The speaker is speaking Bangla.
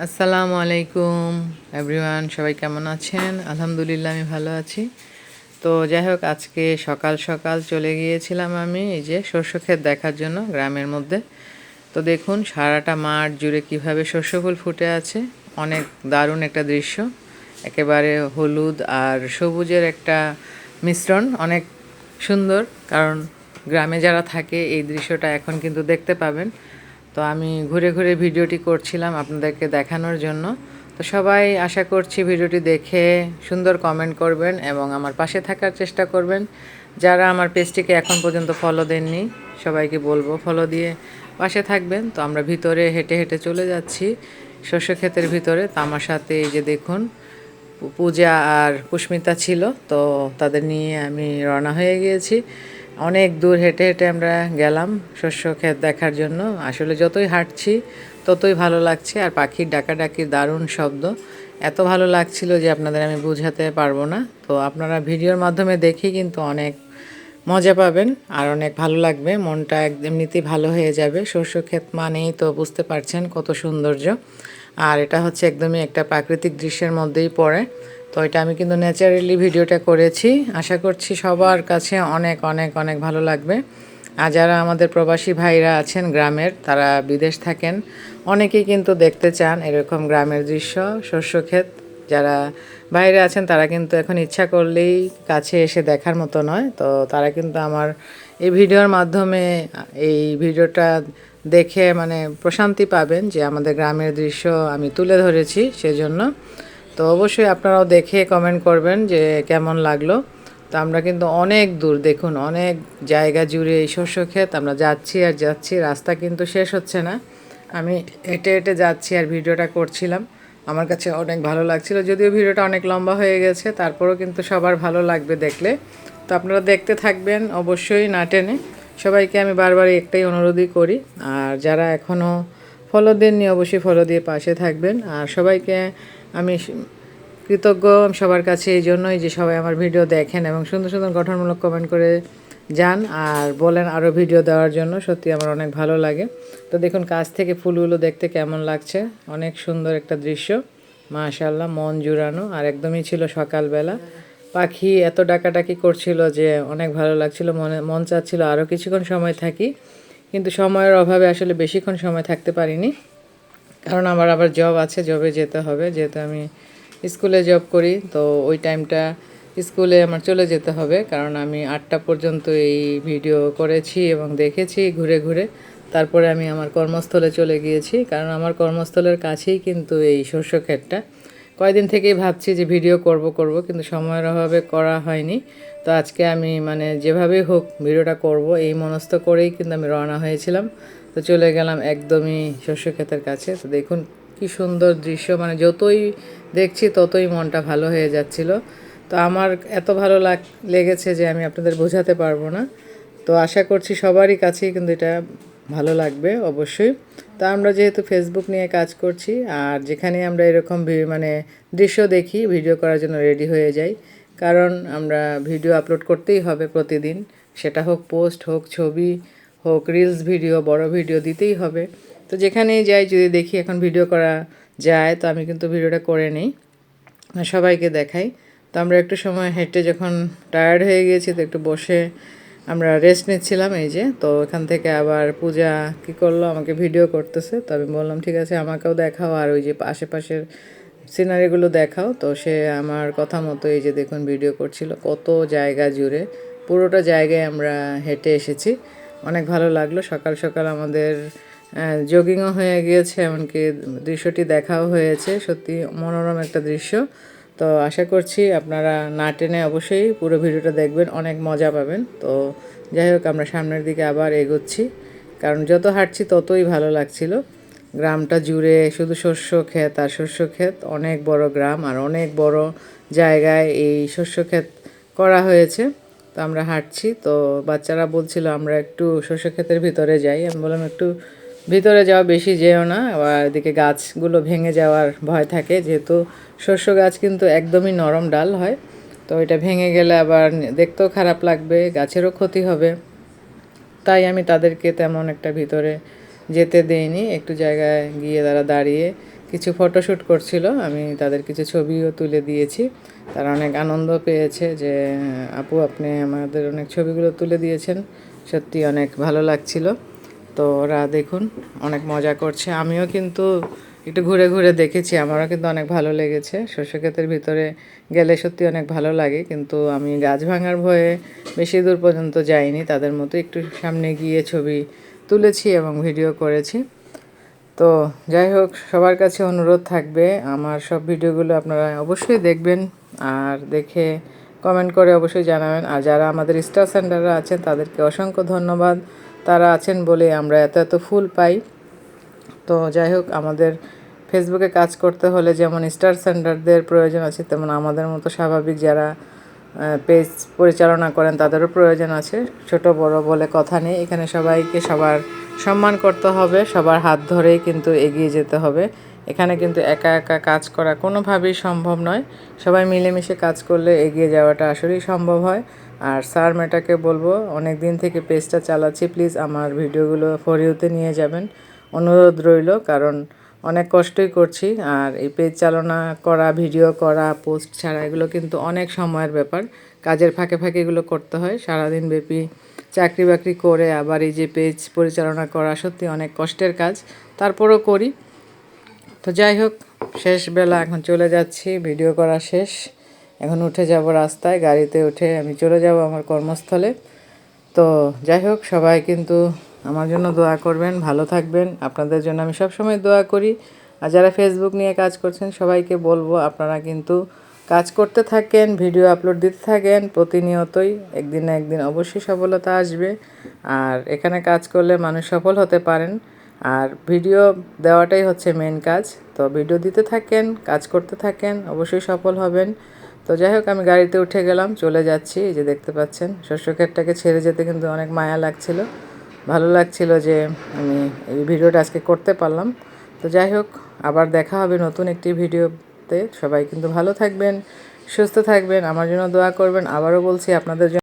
আসসালামু আলাইকুম এভরিওয়ান, সবাই কেমন আছেন? আলহামদুলিল্লাহ আমি ভালো আছি। তো যাই হোক, আজকে সকাল সকাল চলে গিয়েছিলাম আমি এই যে শস্য ক্ষেত দেখার জন্য গ্রামের মধ্যে। তো দেখুন সারাটা মাঠ জুড়ে কিভাবে শস্য ফুল ফুটে আছে। অনেক দারুণ একটা দৃশ্য, একেবারে হলুদ আর সবুজের একটা মিশ্রণ, অনেক সুন্দর। কারণ গ্রামে যারা থাকে এই দৃশ্যটা এখন কিন্তু দেখতে পাবেন। তো আমি ঘুরে ঘুরে ভিডিওটি করছিলাম আপনাদেরকে দেখানোর জন্য। তো সবাই আশা করছি ভিডিওটি দেখে সুন্দর কমেন্ট করবেন এবং আমার পাশে থাকার চেষ্টা করবেন। যারা আমার পেজটিকে এখন পর্যন্ত ফলো দেননি সবাইকে বলবো ফলো দিয়ে পাশে থাকবেন। তো আমরা ভিতরে হেঁটে হেঁটে চলে যাচ্ছি শস্য ক্ষেতের ভিতরে। তো আমার সাথে এই যে দেখুন পূজা আর পুষ্মিতা ছিল, তো তাদের নিয়ে আমি রওনা হয়ে গিয়েছি। অনেক দূর হেঁটে হেঁটে আমরা গেলাম শস্য ক্ষেত দেখার জন্য। আসলে যতই হাঁটছি ততই ভালো লাগছে, আর পাখির ডাকাডাকির দারুণ শব্দ এত ভালো লাগছিল যে আপনাদের আমি বোঝাতে পারবো না। তো আপনারা ভিডিওর মাধ্যমে দেখেই কিন্তু অনেক মজা পাবেন আর অনেক ভালো লাগবে, মনটা এমনিতেই ভালো হয়ে যাবে। শস্য ক্ষেত মানেই তো বুঝতে পারছেন কত সৌন্দর্য, আর এটা হচ্ছে একদমই একটা প্রাকৃতিক দৃশ্যের মধ্যেই পড়ে। তো এটা আমি কিন্তু ন্যাচারালি ভিডিওটা করেছি, আশা করছি সবার কাছে অনেক অনেক অনেক ভালো লাগবে। আর যারা আমাদের প্রবাসী ভাইরা আছেন গ্রামের, তারা বিদেশ থাকেন, অনেকেই কিন্তু দেখতে চান এরকম গ্রামের দৃশ্য, শস্য ক্ষেত। যারা বাইরে আছেন তারা কিন্তু এখন ইচ্ছা করলেই কাছে এসে দেখার মতো নয়। তো তারা কিন্তু আমার এই ভিডিওর মাধ্যমে এই ভিডিওটা দেখে মানে প্রশান্তি পাবেন যে আমাদের গ্রামের দৃশ্য আমি তুলে ধরেছি সেজন্য। তো অবশ্যই আপনারাও দেখে কমেন্ট করবেন যে কেমন লাগলো। তো আমরা কিন্তু অনেক দূর, দেখুন অনেক জায়গা জুড়ে এই শস্য ক্ষেত, আমরা যাচ্ছি আর যাচ্ছি, রাস্তা কিন্তু শেষ হচ্ছে না। আমি হেঁটে হেঁটে যাচ্ছি আর ভিডিওটা করছিলাম। আমার কাছে অনেক ভালো লাগছিল, যদিও ভিডিওটা অনেক লম্বা হয়ে গেছে, তারপরেও কিন্তু সবার ভালো লাগবে দেখলে। তো আপনারা দেখতে থাকবেন অবশ্যই না টেনে। সবাইকে আমি বারবার একটাই অনুরোধই করি, আর যারা এখনও ফলো দেননি অবশ্যই ফলো দিয়ে পাশে থাকবেন। আর সবাইকে আমি কৃতজ্ঞ সবার কাছে এই জন্যই যে সবাই আমার ভিডিও দেখেন এবং সুন্দর সুন্দর গঠনমূলক কমেন্ট করে যান আর বলেন আরও ভিডিও দেওয়ার জন্য। সত্যি আমার অনেক ভালো লাগে। তো দেখুন কাছ থেকে ফুলগুলো দেখতে কেমন লাগছে, অনেক সুন্দর একটা দৃশ্য, মাশাআল্লাহ, মন জুড়ানো। আর একদমই ছিল সকালবেলা, পাখি এত ডাকাডাকি করছিল যে অনেক ভালো লাগছিল, মন চাচ্ছিল আরও কিছুক্ষণ সময় থাকি, কিন্তু সময়ের অভাবে আসলে বেশিক্ষণ সময় থাকতে পারিনি। কারণ আমার আবার জব আছে, জবে যেতে হবে, যেহেতু আমি স্কুলে জব করি। তো ওই টাইমটা স্কুলে আমার চলে যেতে হবে, কারণ আমি 8টা পর্যন্ত এই ভিডিও করেছি এবং দেখেছি ঘুরে ঘুরে। তারপরে আমি আমার কর্মস্থলে চলে গিয়েছি, কারণ আমার কর্মস্থলের কাছেই কিন্তু এই শস্য ক্ষেতটা। কয়েকদিন থেকেই ভাবছি যে ভিডিও করব করব, কিন্তু সময়ের অভাবে করা হয়নি। তো আজকে আমি মানে যেভাবেই হোক ভিডিওটা করব এই মনস্থ করেই কিন্তু আমি রওনা হয়েছিলাম। তো চলে গেলাম একদমই শস্য ক্ষেতের কাছে। তো দেখুন কি সুন্দর দৃশ্য, মানে যতই দেখছি ততই মনটা ভালো হয়ে যাচ্ছিল। তো আমার এত ভালো লেগেছে যে আমি আপনাদের বোঝাতে পারবো না। তো আশা করছি সবারই কাছেই কিন্তু এটা ভালো লাগবে অবশ্যই। তা আমরা যেহেতু ফেসবুক নিয়ে কাজ করছি, আর যেখানে আমরা এরকম মানে দৃশ্য দেখি ভিডিও করার জন্য রেডি হয়ে যাই, কারণ আমরা ভিডিও আপলোড করতেই হবে প্রতিদিন, সেটা হোক পোস্ট, হোক ছবি, হোক রিলস ভিডিও, বড় ভিডিও দিতেই হবে। তো যেখানেই যাই যদি দেখি এখন ভিডিও করা যায়, তো আমি কিন্তু ভিডিওটা করে নিই, সবাইকে দেখাই। তো আমরা একটু সময় হেঁটে যখন টায়ার্ড হয়ে গিয়েছি, তো একটু বসে আমরা রেস্ট নিচ্ছিলাম এই যে। তো এখান থেকে আবার পূজা কী করলো, আমাকে ভিডিও করতেছে। তো আমি বললাম ঠিক আছে আমাকেও দেখাও, আর ওই যে আশেপাশের সিনারিগুলো দেখাও। তো সে আমার কথা মতো এই যে দেখুন ভিডিও করছিল, কত জায়গা জুড়ে পুরোটা জায়গায় আমরা হেঁটে এসেছি। অনেক ভালো লাগলো, সকাল সকাল আমাদের জগিংও হয়ে গিয়েছে, এমনকি দৃশ্যটি দেখাও হয়েছে। সত্যি মনোরম একটা দৃশ্য। তো আশা করছি আপনারা না টেনে অবশ্যই পুরো ভিডিওটা দেখবেন, অনেক মজা পাবেন। তো যাই হোক আমরা সামনের দিকে আবার এগোচ্ছি, কারণ যত হাঁটছি ততই ভালো লাগছিল। গ্রামটা জুড়ে শুধু শস্য ক্ষেত আর শস্য ক্ষেত, অনেক বড় গ্রাম আর অনেক বড় জায়গায় এই শস্য ক্ষেত করা হয়েছে। তো আমরা হাঁটছি, তো বাচ্চারা বলছিল আমরা একটু শস্য ক্ষেতের ভিতরে যাই। আমি বললাম একটু ভিতরে যাওয়া বেশি যেও না, আবার এদিকে গাছগুলো ভেঙে যাওয়ার ভয় থাকে, যেহেতু শস্য গাছ কিন্তু একদমই নরম ডাল হয়। তো এটা ভেঙে গেলে আবার দেখতেও খারাপ লাগবে, গাছেরও ক্ষতি হবে। তাই আমি তাদেরকে তেমন একটা ভিতরে যেতে দেইনি, একটু জায়গায় গিয়ে তারা দাঁড়িয়ে কিছু ফটোশ্যুট করছিল, আমি তাদের কিছু ছবিও তুলে দিয়েছি। তারা অনেক আনন্দ পেয়েছে যে আপু আপনি আমাদের অনেক ছবিগুলো তুলে দিয়েছেন, সত্যি অনেক ভালো লাগছিল। তো ওরা দেখুন অনেক মজা করছে, আমিও কিন্তু একটু ঘুরে ঘুরে দেখেছি, আমারও কিন্তু অনেক ভালো লেগেছে। শস্য ক্ষেতের ভিতরে গেলে সত্যি অনেক ভালো লাগে, কিন্তু আমি গাছ ভাঙার ভয়ে বেশি দূর পর্যন্ত যাইনি, তাদের মতো একটু সামনে গিয়ে ছবি তুলেছি এবং ভিডিও করেছি। তো যাই হোক, সবার কাছে অনুরোধ থাকবে আমার সব ভিডিওগুলো আপনারা অবশ্যই দেখবেন, আর দেখে কমেন্ট করে অবশ্যই জানাবেন। আর যারা আমাদের স্টার সেন্টারে আছেন তাদেরকে অসংখ্য ধন্যবাদ, তারা আছেন বলে আমরা এত এত ফুল পাই। তো যাই হোক, আমাদের ফেসবুকে কাজ করতে হলে যেমন স্টার সেন্টারদের প্রয়োজন আছে, তেমন আমাদের মতো স্বাভাবিক যারা পেজ পরিচালনা করেন তাদেরও প্রয়োজন আছে। ছোট বড় বলে কথা নেই, এখানে সবাইকে সবার সম্মান করতে হবে, সবার হাত ধরেই কিন্তু এগিয়ে যেতে হবে। এখানে কিন্তু একা একা কাজ করা কোনোভাবেই সম্ভব নয়, সবাই মিলেমিশে কাজ করলে এগিয়ে যাওয়াটা আসলেই সম্ভব হয়। আর স্যার মেটাকে বলবো, অনেক দিন থেকে পেজটা চালাচ্ছি, প্লিজ আমার ভিডিওগুলো ফর ইউতে নিয়ে যাবেন, অনুরোধ রইল, কারণ অনেক কষ্টই করছি। আর এই পেজ চালনা করা, ভিডিও করা, পোস্ট ছাড়া এগুলো কিন্তু অনেক সময়ের ব্যাপার, কাজের ফাঁকে ফাঁকে এগুলো করতে হয়। সারাদিন ব্যাপী চাকরি বাকরি করে আবার এই যে পেজ পরিচালনা করা সত্যি অনেক কষ্টের কাজ, তারপরও করি। তো যাই হোক, শেষ বেলা এখন চলে যাচ্ছি, ভিডিও করা শেষ, এখন উঠে যাব রাস্তায়, গাড়িতে উঠে আমি চলে যাব আমার কর্মস্থলে। তো যাই হোক, সবাই কিন্তু আমার জন্য দোয়া করবেন, ভালো থাকবেন, আপনাদের জন্য আমি সবসময় দোয়া করি। আর যারা ফেসবুক নিয়ে কাজ করছেন সবাইকে বলবো আপনারা কিন্তু কাজ করতে থাকেন, ভিডিও আপলোড দিতে থাকেন প্রতিনিয়তই, একদিন না একদিন অবশ্যই সফলতা আসবে। আর এখানে কাজ করলে মানুষ সফল হতে পারেন, আর ভিডিও দেওয়াটাই হচ্ছে মেন কাজ। তো ভিডিও দিতে থাকেন, কাজ করতে থাকেন, অবশ্যই সফল হবেন। তো যাই হোক, আমি গাড়িতে উঠে গেলাম, চলে যাচ্ছি। এই যে দেখতে পাচ্ছেন, শস্য ক্ষেতটাকে ছেড়ে যেতে কিন্তু অনেক মায়া লাগছিল, ভালো লাগছিল যে আমি এই ভিডিওটা আজকে করতে পারলাম। তো যাই হোক, আবার দেখা হবে নতুন একটি ভিডিওতে। সবাই কিন্তু ভালো থাকবেন, সুস্থ থাকবেন, আমার জন্য দোয়া করবেন। আবারও বলছি আপনাদের জন্য